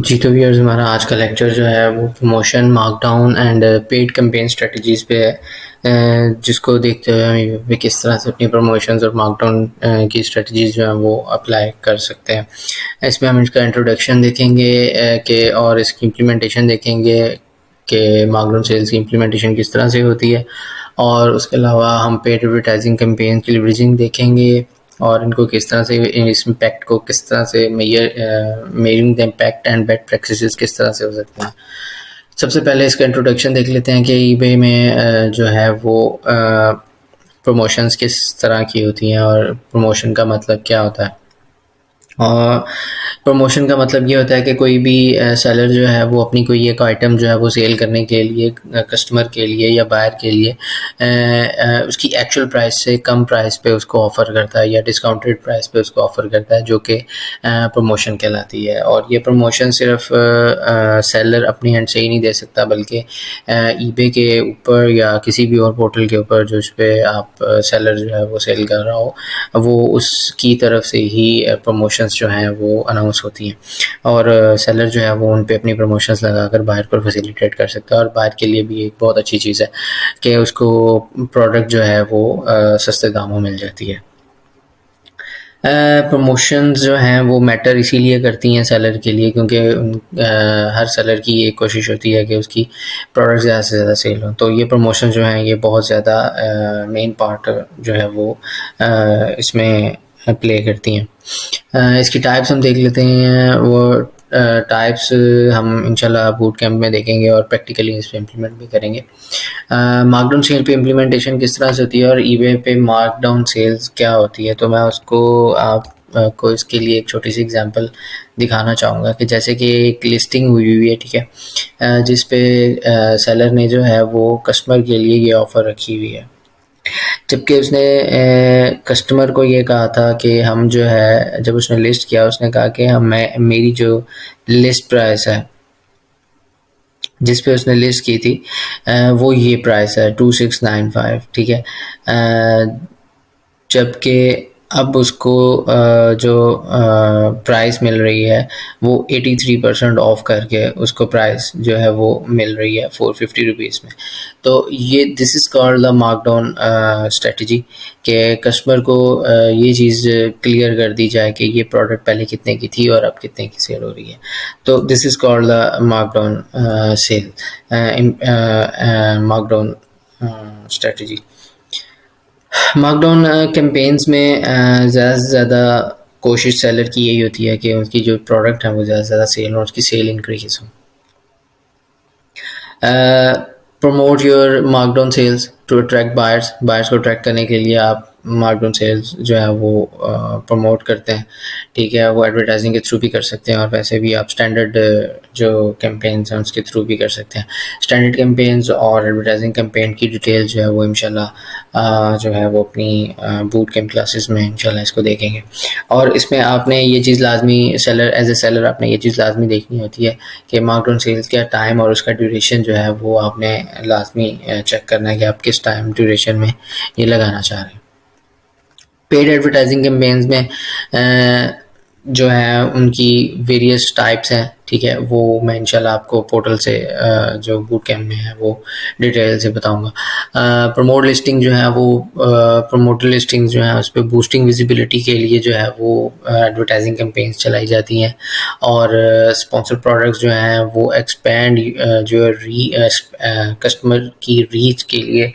जी, तो व्यूअर्स हमारा आज का लेक्चर जो है वो promotion, markdown and paid campaign strategies पे है, जिसको देखते हुए हम किस तरह से अपनी प्रमोशंस और मार्कडाउन की स्ट्रेटजीज़ जो हैं वो अप्लाई कर सकते हैं। इसमें हम इसका इंट्रोडक्शन देखेंगे कि और इसकी इम्प्लीमेंटेशन देखेंगे कि मार्कडाउन सेल्स की इम्प्लीमेंटेशन किस तरह से होती है, और उसके अलावा हम पेड एडवर्टाइजिंग कैंपेन की लीवरेजिंग देखेंगे और इनको किस तरह से, इस इम्पैक्ट को किस तरह से measuring the impact and best practices किस तरह से हो सकते हैं। सबसे पहले इसका इंट्रोडक्शन देख लेते हैं कि ईबे में जो है वो प्रमोशंस किस तरह की होती हैं और प्रमोशन का मतलब क्या होता है। और प्रमोशन का मतलब ये होता है कि कोई भी सेलर जो है वो अपनी कोई एक आइटम जो है वो सेल करने के लिए कस्टमर के लिए या बायर के लिए उसकी एक्चुअल प्राइस से कम प्राइस पे उसको ऑफ़र करता है या डिस्काउंटेड प्राइस पे उसको ऑफ़र करता है, जो कि प्रमोशन कहलाती है। और ये प्रमोशन सिर्फ सेलर अपनी हैंड से ही नहीं दे सकता, बल्कि ईबे के ऊपर या किसी भी और पोर्टल के ऊपर जो उस पर आप सेलर जो है वो सेल कर रहा हो, वो उसकी तरफ से ही प्रमोशंस जो हैं वो अनाउंस होती हैं, और सेलर जो है वो उन पे अपनी प्रमोशंस लगाकर बायर पर फैसिलिटेट कर सकता है। और बायर के लिए भी एक बहुत अच्छी चीज़ है कि उसको प्रोडक्ट जो है वो सस्ते दामों में मिल जाती है। प्रमोशंस जो हैं वो मैटर इसीलिए करती हैं सेलर के लिए, क्योंकि हर सेलर की ये कोशिश होती है कि उसकी प्रोडक्ट ज़्यादा से ज़्यादा सेल हो। तो ये प्रमोशन जो हैं ये बहुत ज़्यादा मेन पार्ट जो है वो इसमें प्ले करती हैं। इसकी टाइप्स हम देख लेते हैं। वो टाइप्स हम इंशाल्लाह बूट कैंप में देखेंगे और प्रैक्टिकली इस पर इम्प्लीमेंट भी करेंगे। मार्कडाउन सेल पे इम्प्लीमेंटेशन किस तरह से होती है और ईबे पे मार्कडाउन सेल्स क्या होती है, तो मैं उसको आप को इसके लिए एक छोटी सी एग्जांपल दिखाना चाहूँगा कि जैसे कि एक लिस्टिंग हुई हुई है, ठीक है, जिस पे सेलर ने जो है वो कस्टमर के लिए ये ऑफ़र रखी हुई है, जबकि उसने कस्टमर को ये कहा था कि हम जो है, जब उसने लिस्ट किया उसने कहा कि मेरी जो लिस्ट प्राइस है जिस पे उसने लिस्ट की थी वो ये प्राइस है 2695, ठीक है। जबकि अब उसको जो प्राइस मिल रही है वो 83% ऑफ करके उसको प्राइस जो है वो मिल रही है 450 रुपीज़ में। तो ये this is called the markdown strategy, कि कस्टमर को ये चीज़ क्लियर कर दी जाए कि ये प्रोडक्ट पहले कितने की थी और अब कितने की सेल हो रही है। तो this is called the markdown sale, markdown strategy. Markdown campaigns में ज़्यादा से ज़्यादा कोशिश सेलर की यही होती है कि उनकी जो प्रोडक्ट है वो ज़्यादा से ज़्यादा सेल हो, उसकी सेल इंक्रीज हो। Promote your markdown sales to attract buyers. Buyers को अट्रैक्ट करने के लिए आप मार्कडाउन सेल्स जो है वो प्रमोट करते हैं, ठीक है। वो एडवर्टाइजिंग के थ्रू भी कर सकते हैं और वैसे भी आप स्टैंडर्ड जो कैंपेन्स हैं उसके थ्रू भी कर सकते हैं। स्टैंडर्ड कैंपेन्स और एडवर्टाइजिंग कैंपेन की डिटेल जो है वो इंशाल्लाह जो है वो अपनी बूट कैंप क्लासेस में इंशाल्लाह इसको देखेंगे। और इसमें आपने ये चीज़ लाजमी सेलर एज ए सेलर आपने ये चीज़ लाजमी देखनी होती है कि मार्कडाउन सेल्स का टाइम और उसका ड्यूरेशन जो है वो आपने लाजमी चेक करना है कि आप किस टाइम ड्यूरेशन में ये लगाना चाह रहे हैं। पेड एडवर्टाइजिंग कैंपेन्स में जो है उनकी वेरियस टाइप्स हैं, ठीक है। वो मैं इंशाल्लाह आपको पोर्टल से जो बूट कैंप में है वो डिटेल से बताऊंगा। प्रमोट लिस्टिंग जो है वो प्रमोटर लिस्टिंग जो है उस पर बूस्टिंग विजिबिलिटी के लिए जो है वो एडवर्टाइजिंग कैंपेन्स चलाई जाती हैं, और स्पॉन्सर प्रोडक्ट्स जो हैं वो एक्सपैंड जो कस्टमर की रीच के लिए,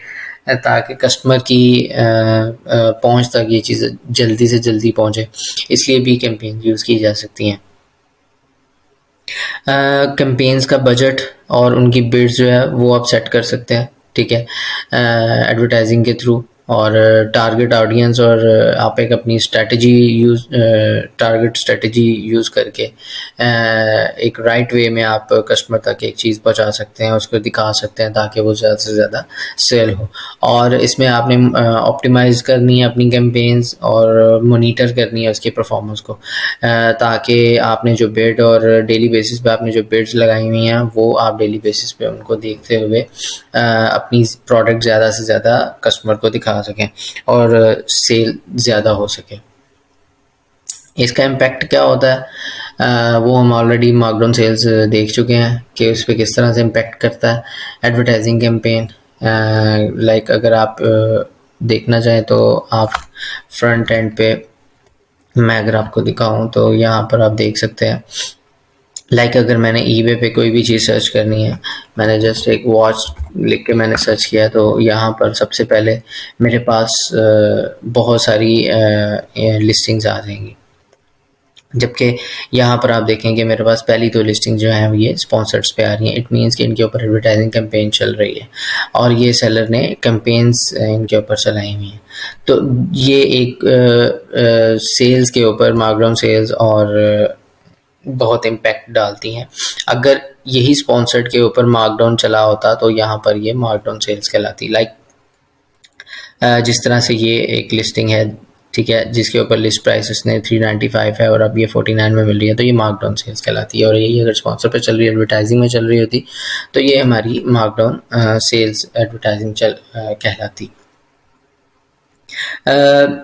ताकि कस्टमर की पहुंच तक ये चीज़ जल्दी से जल्दी पहुंचे, इसलिए भी कैंपेन यूज़ की जा सकती हैं। कैंपेन्स का बजट और उनकी बिड्स जो है वो आप सेट कर सकते हैं, ठीक है, एडवर्टाइजिंग के थ्रू। और टारगेट ऑडियंस और आप एक अपनी स्ट्रेटजी टारगेट स्ट्रेटजी यूज़ करके एक राइट वे में आप कस्टमर तक एक चीज़ पहुंचा सकते हैं, उसको दिखा सकते हैं ताकि वो ज़्यादा से ज़्यादा सेल हो। और इसमें आपने ऑप्टिमाइज़ करनी है अपनी कैंपेन्स और मोनीटर करनी है उसके परफॉर्मेंस को, ताकि आपने जो बिड और डेली बेसिस पे आपने जो बिड्स लगाई हुई हैं वो आप डेली बेसिस पे उनको देखते हुए अपनी प्रोडक्ट ज़्यादा से ज़्यादा कस्टमर को दिखा सकें और सेल ज़्यादा हो सके। इसका इम्पैक्ट क्या होता है? वो हम ऑलरेडी मार्कडाउन सेल्स देख चुके हैं कि उस पर किस तरह से इम्पेक्ट करता है एडवर्टाइजिंग कैंपेन। लाइक अगर आप देखना चाहें तो आप फ्रंट एंड पे, मैं अगर आपको दिखाऊं तो यहाँ पर आप देख सकते हैं। लाइक अगर मैंने ईबे पे कोई भी चीज़ सर्च करनी है, मैंने जस्ट एक वॉच लिख के मैंने सर्च किया तो यहाँ पर सबसे पहले मेरे पास बहुत सारी लिस्टिंग्स आ जाएंगी। जबकि यहाँ पर आप देखेंगे मेरे पास पहली दो लिस्टिंग जो है ये स्पॉन्सर्ड्स पे आ रही हैं। इट मीन्स कि इनके ऊपर एडवर्टाइजिंग कैंपेन चल रही है और ये सेलर ने कैंपेन्स इनके ऊपर चलाई हुई हैं। तो ये एक सेल्स के ऊपर, मार्कडाउन सेल्स और बहुत इम्पैक्ट डालती हैं। अगर यही स्पॉन्सर्ड के ऊपर मार्कडाउन चला होता तो यहाँ पर ये मार्कडाउन सेल्स कहलाती। लाइक जिस तरह से ये एक लिस्टिंग है, ठीक है, जिसके ऊपर लिस्ट प्राइस इसने 395 है और अब ये 49 में मिल रही है, तो ये मार्कडाउन सेल्स कहलाती है। और यही अगर स्पॉन्सर पे चल रही है, एडवर्टाइजिंग में चल रही होती, तो ये हमारी मार्कडाउन सेल्स एडवर्टाइजिंग कहलाती।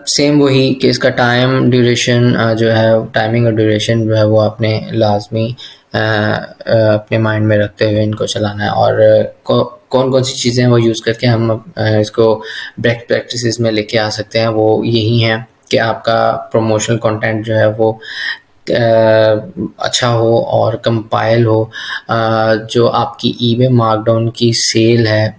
सेम वही कि इसका टाइम ड्यूरेशन जो है, टाइमिंग और ड्यूरेशन जो है वो आपने लाजमी अपने माइंड में रखते हुए इनको चलाना है। और कौन कौन सी चीज़ें वो यूज़ करके हम इसको बेस्ट प्रैक्टिसेस में लेके आ सकते हैं, वो यही है कि आपका प्रमोशनल कंटेंट जो है वो अच्छा हो और कंपाइल हो। जो आपकी ईबे मार्कडाउन की सेल है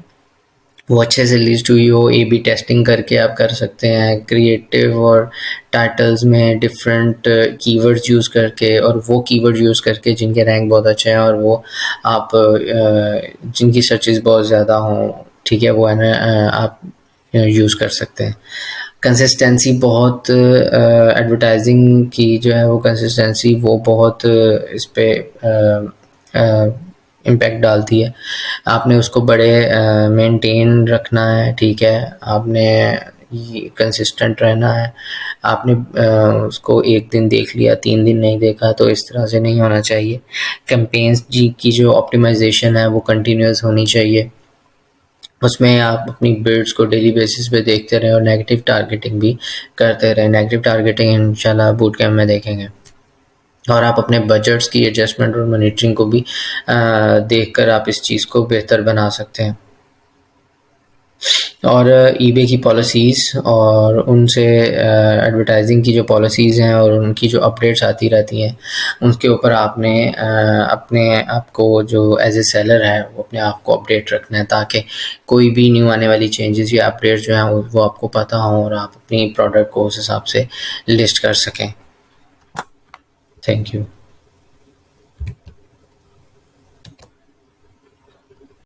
वो अच्छे से लिस्ट हुई हो। ए बी टेस्टिंग करके आप कर सकते हैं, क्रिएटिव और टाइटल्स में डिफरेंट कीवर्ड्स यूज़ करके, और वो कीवर्ड यूज़ करके जिनके रैंक बहुत अच्छे हैं और वो आप जिनकी सर्चेस बहुत ज़्यादा हों, ठीक है, वो है ना, आप यूज़ कर सकते हैं। कंसिस्टेंसी बहुत एडवर्टाइजिंग की जो है वो कंसिस्टेंसी वो बहुत इस पे इम्पैक्ट डालती है। आपने उसको बड़े मेंटेन रखना है, ठीक है, आपने ये कंसिस्टेंट रहना है। आपने उसको एक दिन देख लिया, 3 दिन नहीं देखा, तो इस तरह से नहीं होना चाहिए। कैंपेन्स जी की जो ऑप्टिमाइजेशन है वो कंटिन्यूस होनी चाहिए। उसमें आप अपनी बिड्स को डेली बेसिस पे देखते रहें और नेगेटिव टारगेटिंग भी करते रहें। नेगेटिव टारगेटिंग इंशाल्लाह बूट कैम्प में देखेंगे। और आप अपने बजट्स की एडजस्टमेंट और मॉनिटरिंग को भी देखकर आप इस चीज़ को बेहतर बना सकते हैं। और ईबे की पॉलिसीज़ और उनसे एडवर्टाइजिंग की जो पॉलिसीज़ हैं और उनकी जो अपडेट्स आती रहती हैं, उसके ऊपर आपने अपने आप को जो एज ए सेलर है वो अपने आप को अपडेट रखना है, ताकि कोई भी न्यू आने वाली चेंजेस या अपडेट्स जो हैं वो आपको पता हों और आप अपनी प्रोडक्ट को उस हिसाब से लिस्ट कर सकें। Thank you.